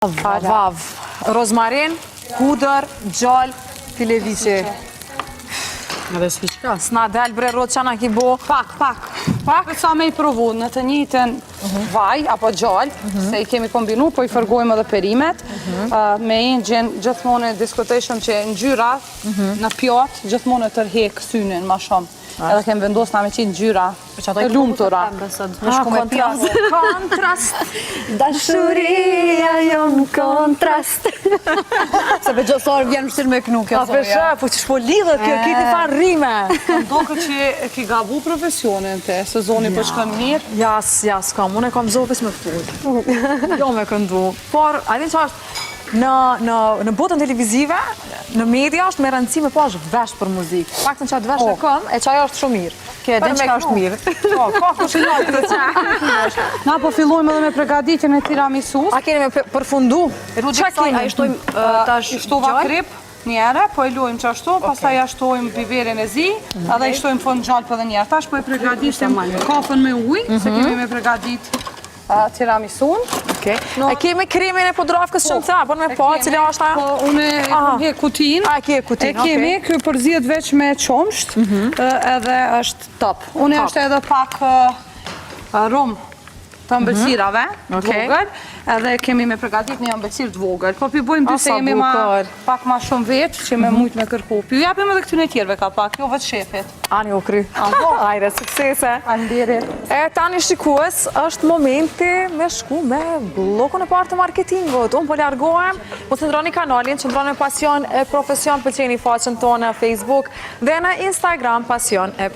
Vav, rozmarin, kudër, gjall, fileviçe. Edhe s'ka. S'na del bre rrot qana ki bo. Pak. Pak sa me i provu në të njëjtën vaj apo gjallë, se i kemi kombinu, po i fërgojmë edhe perimet. Me ingjen gjithmonë diskuteshëm që ngjyra në pjatë gjithmonë të tërhek synin ma shumë. Edhe kemë vendosur na me qenë ngjyra të lumtura. Kontrast. Dashuria jon kontrast. Se me gjosor vjen mështirë me kënu kjo A peshe, po që shpo lidhët kjo, kiti fa rime. Ndoke që e ki gabu profesionin te, sezoni po shkon mirë. Jas, kam, unë e kam zopis me këtu. Jo me këndu. Por, a din që është, në botën televizive, në media është me rëndësi me pash vesh për muzikë. Faktën që atë vesh e këm, e qaj është shumë mirë. Ke edhe që është mirë. Ka kushinat të që. Na po fillojmë edhe me pregaditjen e tiramisus. A keni me përfundu? Qa keni? A i shtojmë tash I shtova krip njëre, po e lujmë që ashtu, pastaj ja shtojmë biberin e zi, edhe i shtojmë fond gjallë për dhe njerë. Tash po e pregaditim kafën me ujë, se kemi me pregadit tiramisun. E kemi kremin e podrafkës shënca, por me pa, cilja është ajo? Po, unë e kam hek kutin. A, e ke kutin, E kemi, kjo përzihet veç me qomsht, edhe është top. Unë është edhe pak rum të ëmbëlsirave, vogël, edhe kemi me pregadit një ëmbëlsirë të vogël. Po pi bojmë dy se jemi pak ma shumë veç, që me mujt me kërku. Pi japim edhe këtyne tjerve ka pak, jo vetë shefit. Ani u kry. Ajde, suksese. Faleminderit. E tani shikues, është momenti me shku me blokun e partë të marketingut. Unë po largohem, po qëndroni kanalin, qëndroni Pasion e Profesion, pëlqeni faqen tonë në Facebook dhe në Instagram Pasion e